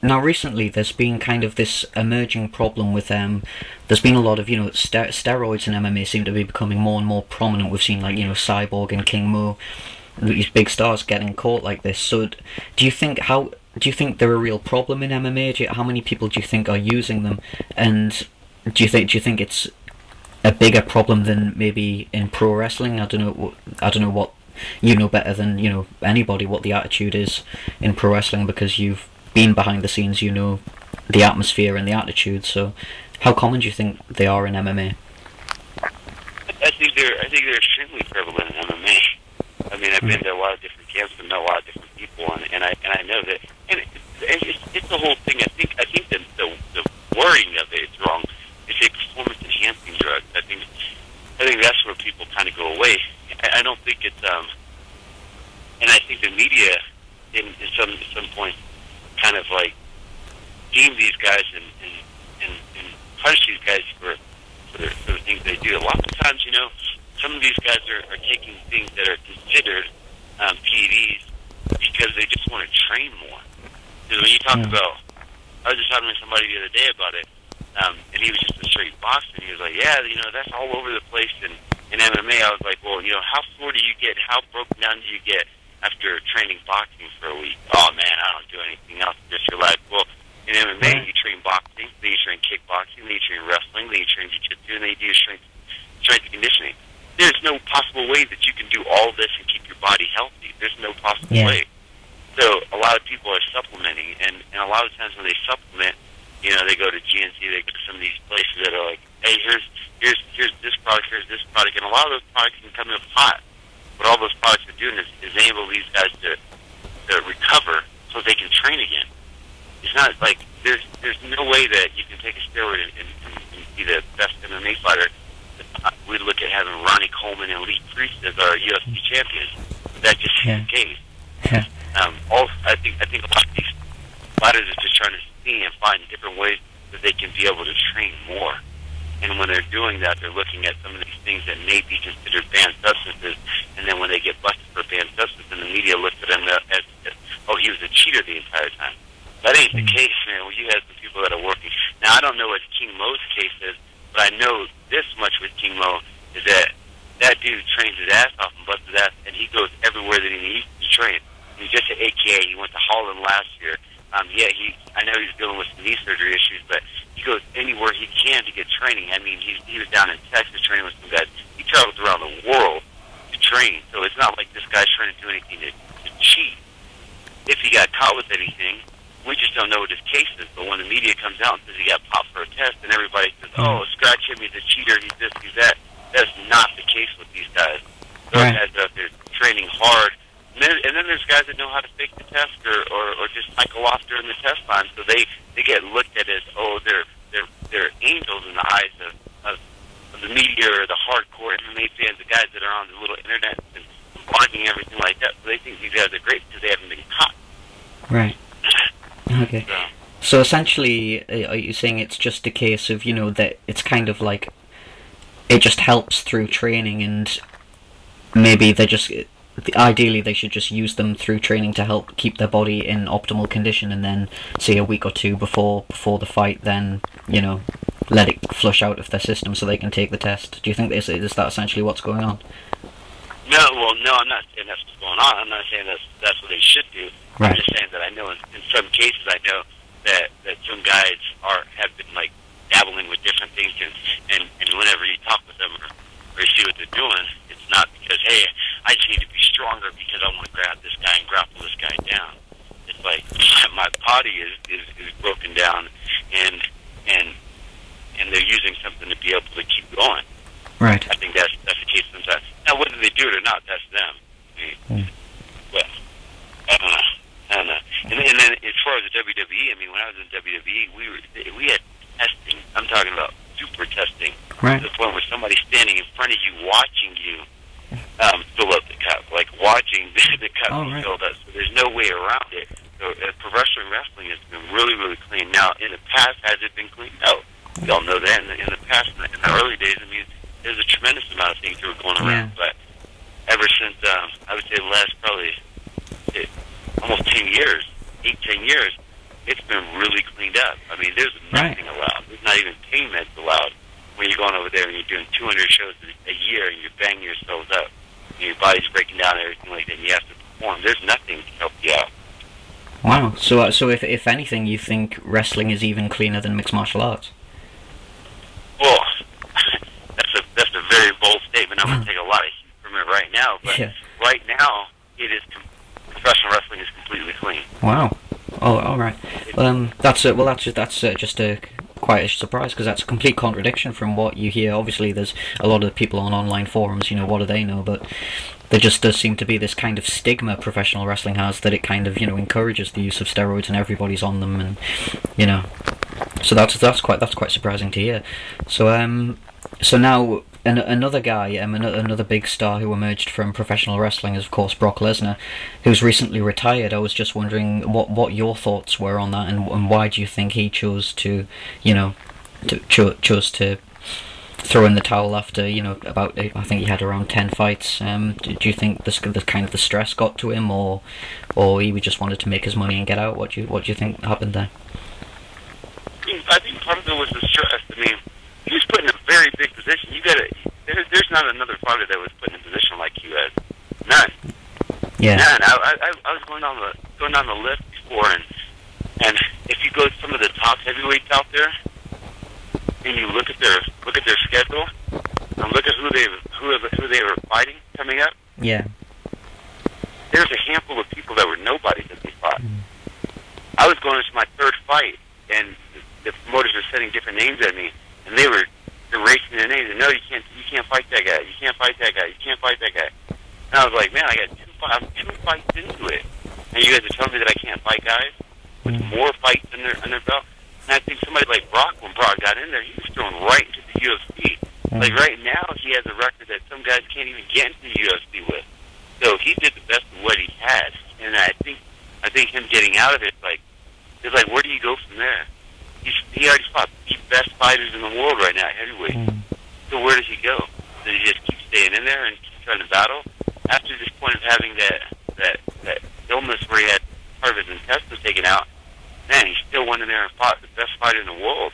Now, recently, there's been kind of this emerging problem with there's been a lot of, steroids in MMA seem to be becoming more and more prominent. We've seen, like, Cyborg and King Mo, these big stars getting caught like this. So, do you think they're a real problem in MMA? How many people do you think are using them? And do you think it's a bigger problem than maybe in pro wrestling? I don't know. I don't know what you know better than anybody what the attitude is in pro wrestling, because you've been behind the scenes. You know the atmosphere and the attitude. So, how common do you think they are in MMA? I think they're extremely prevalent in MMA. I mean, I've been to a lot of different camps and met a lot of different people, and I know that, and it's the whole thing. I think that the wording of it is wrong. It's a performance enhancing drug. I think that's where people kind of go away. I don't think it's and I think the media in some point kind of like deem these guys and punish these guys for the things they do. A lot of times, some of these guys are taking things that are considered PEDs because they just want to train more. Because when you talk about, I was just talking to somebody the other day about it, and he was just a straight boxer, and he was like, yeah, that's all over the place in MMA. I was like, well, how sore do you get? How broken down do you get after training boxing for a week? Oh, man, I don't do anything else. Just relax. Well, in MMA, you train boxing, then you train kickboxing, then you train wrestling, then you train jiu-jitsu, and then you do strength and conditioning. There's no possible way that you can do all this and keep your body healthy. There's no possible way. So a lot of people are supplementing, and a lot of times when they supplement, they go to GNC, they go to some of these places that are like, hey, here's this product, here's this product, and a lot of those products can come in hot. What all those products are doing is enable these guys to recover so they can train again. It's not like there's no way that you can take a steroid and be the best MMA fighter. We look at having Ronnie Coleman and Lee Priest as our UFC champions. That just isn't the case. I think a lot of these fighters are just trying to see and find different ways that they can be able to train more. And when they're doing that, they're looking at some of these things that may be considered banned substances. And then when they get busted for banned substance, and the media looks at him as oh, he was a cheater the entire time. That ain't the case, man. Well, you have some people that are working. Now, I don't know what King Mo's case is, but I know this much with King Mo is that dude trains his ass off and busts his ass, and he goes everywhere that he needs to train. He's just an AKA. He went to Holland last year. I know he's dealing with some knee surgery issues, but he goes anywhere he can to get training. I mean, he was down in Texas training with some guys. He travels around the world to train, so it's not like this guy's trying to do anything to cheat. If he got caught with anything, we just don't know what his case is. But when the media comes out and says he got popped for a test, and everybody says, oh, scratch him, he's a cheater, he's this, he's that. That's not the case with these guys. Those guys are out there training hard. And then there's guys that know how to fake the test or just cycle off during the test time, so they get looked at as, oh, they're angels in the eyes of the media or the hardcore MMA fans, the guys that are on the little internet and blogging everything like that. So they think these guys are great because they haven't been caught. Right. Okay. So essentially, are you saying it's just a case of, that it's kind of like it just helps through training, and maybe ideally they should just use them through training to help keep their body in optimal condition, and then say a week or two before the fight, then let it flush out of their system so they can take the test? Do you think is that essentially what's going on? No, I'm not saying that's what's going on. I'm not saying that's what they should do. Right. I'm just saying that I know in some cases I know that some guys have been like dabbling with different things, and whenever you talk with them or you see what they're doing, it's not because, hey, I just need to be stronger because I want to grab this guy and grapple this guy down. It's like my body is broken down, and they're using something to be able to keep going. Right. I think that's the case sometimes. Now, whether they do it or not, that's them. Well, I don't know. And then as far as the WWE, I mean, when I was in WWE, we had testing. I'm talking about super testing. Right. To the point where somebody's standing in front of you, watching you fill up the cup, like watching the cup be filled up. So there's no way around it. So professional wrestling has been really, really clean. Now, in the past, has it been clean? No. We all know that. In the past, in the early days, I mean, there's a tremendous amount of things that were going around. But ever since, I would say the last probably almost 10 years, 8-10 years, it's been really cleaned up. I mean, there's nothing allowed. There's not even pain meds allowed when you're going over there and you're doing 200 shows a year and you're banging yourselves up. And your body's breaking down and everything like that, and you have to perform. There's nothing to help you out. Wow. So if anything, you think wrestling is even cleaner than mixed martial arts? Well, that's a very bold statement. I'm going to take a lot of heat from it right now, but right now, professional wrestling is completely clean. Wow. Oh, all right. That's just quite a surprise, because that's a complete contradiction from what you hear. Obviously, there's a lot of people on online forums. What do they know? But there just does seem to be this kind of stigma professional wrestling has, that it kind of encourages the use of steroids and everybody's on them, and so that's quite surprising to hear. So now another guy, another big star who emerged from professional wrestling is, of course, Brock Lesnar, who's recently retired. I was just wondering what your thoughts were on that, and why do you think he chose to, chose to throw in the towel after, about, I think he had around 10 fights. Do you think this kind of the stress got to him, or he just wanted to make his money and get out? What do you think happened there? I think part of it was the stress. I mean, he was put in a very big position. There's not another fighter that was put in a position like he was. None. Yeah. None. I was going down the list before, and if you go to some of the top heavyweights out there, and you look at their schedule, and look at who they were fighting coming up. Yeah. There's a handful of people that were nobodies that they fought. I was going into my third fight, and the promoters were setting different names at me, and they're erasing their names. And no, you can't fight that guy. You can't fight that guy. You can't fight that guy. And I was like, man, I'm two fights into it, and you guys are telling me that I can't fight guys with more fights under belt. And I think somebody like Brock, when Brock got in there, he was thrown right into the UFC. Like right now, he has a record that some guys can't even get into the UFC with. So he did the best of what he had, and I think him getting out of it, it's like, where do you go from there? He already fought the best fighters in the world right now, heavyweight. So where does he go? Does he just keep staying in there and keep trying to battle? After this point of having that illness where he had part of his intestines taken out, man, he still went in there and fought the best fighter in the world.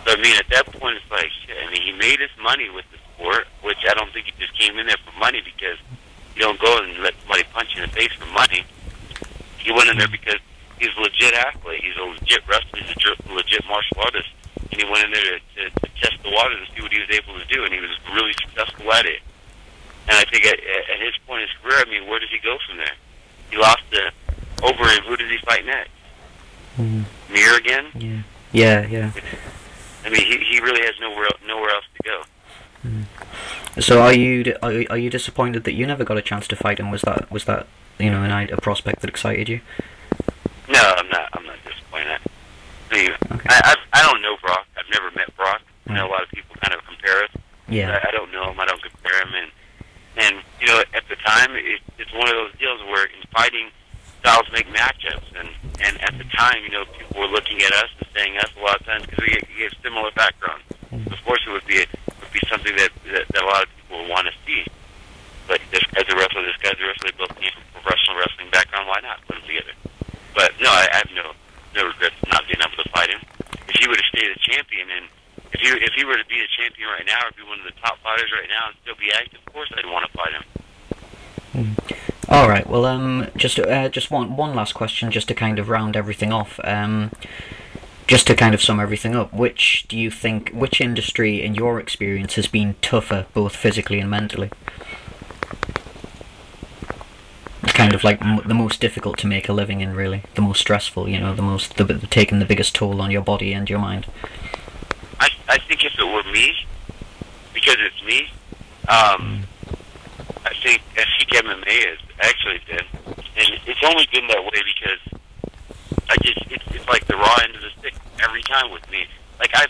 So, I mean, at that point, it's like, shit. I mean, he made his money with the sport, which I don't think he just came in there for money, because you don't go and let somebody punch you in the face for money. He went in there because he's a legit athlete. He's a legit wrestler. He's a legit martial artist. And he went in there to test the waters and see what he was able to do, and he was really successful at it. And I think at his point in his career, I mean, where does he go from there? He lost to over, and who does he fight next? Mir again? Yeah. I mean, he really has nowhere else to go. So are you disappointed that you never got a chance to fight him? Was that a prospect that excited you? No, I'm not disappointed. I mean, okay. I don't know Brock. I've never met Brock. I know a lot of people kind of compare us. Yeah. I don't know him. I don't compare him. And at the time, it's one of those deals where in fighting, styles make matchups. And at the time, people were looking at us and saying us a lot of times because we have similar backgrounds. Of course, it would be something that a lot of people would want to see. But this guy's a wrestler. This guy's a wrestler. They both came from professional wrestling background. Why not put them together? But no, I have no regrets not being able to fight him. If he would have stayed a champion, and if he were to be a champion right now, or be one of the top fighters right now, and still be active, of course I'd want to fight him. All right. Well, just one last question, just to kind of round everything off. Just to kind of sum everything up, which industry, in your experience, has been tougher, both physically and mentally? Kind of like the most difficult to make a living in, really. The most stressful, taking the biggest toll on your body and your mind. I think if it were me, because it's me, I think MMA has actually been, and it's only been that way because it's like the raw end of the stick every time with me. Like I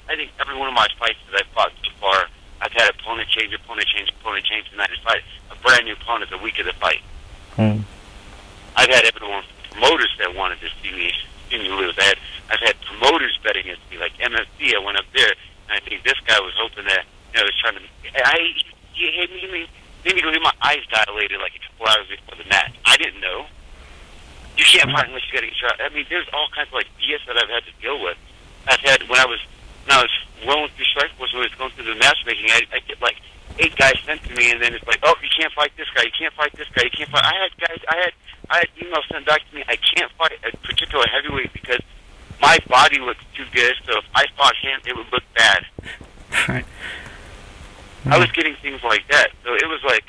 think every one of my fights that I've fought so far, I've had opponent change, and I just fight a brand new opponent the week of the fight. I've had everyone from promoters that wanted to see me lose. I've had promoters betting against me, like MFC. I went up there, and I think this guy was hoping that he was trying to. He made me go get my eyes dilated like a couple hours before the match. I didn't know. You can't fight unless you got to get shot. I mean, there's all kinds of like BS that I've had to deal with. I've had when I was rolling through Strikeforce, when I was going through the matchmaking, I get like 8 guys sent to me, and then it's like, oh, you can't fight this guy, you can't fight this guy, you can't fight. I had emails sent back to me. I can't fight a particular heavyweight because my body looks too good. So if I fought him, it would look bad. Right. I was getting things like that. So it was like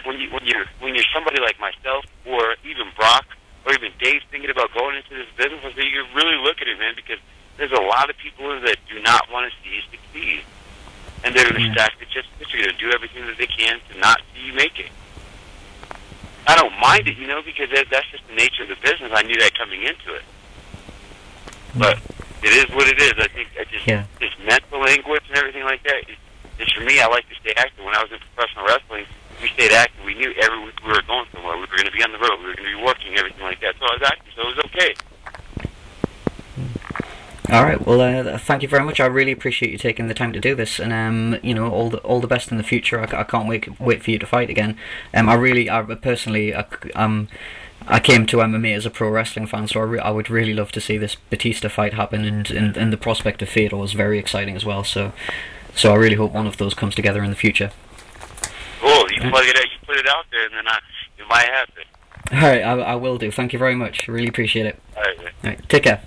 when you're somebody like myself, or even Brock, or even Dave thinking about going into this business, I say you really look at it, man, because there's a lot of people that do not want to see you succeed, and they're going to stack the chips. They're going to do everything that they can to not see you make it. I don't mind it, because that's just the nature of the business. I knew that coming into it, but it is what it is. I think this mental anguish and everything like that. It's for me. I like to stay active. When I was in professional wrestling, we stayed active. We knew every week we were going somewhere. We were going to be on the road. We were going to be working, everything like that. So I was active, so it was okay. All right. Well, thank you very much. I really appreciate you taking the time to do this, and all the best in the future. I can't wait for you to fight again. I came to MMA as a pro wrestling fan, so I would really love to see this Batista fight happen, and the prospect of Fedor was very exciting as well. So I really hope one of those comes together in the future. Cool. You plug it out. You put it out there, and then it might happen. All right. I will do. Thank you very much. Really appreciate it. All right, man. All right. Take care.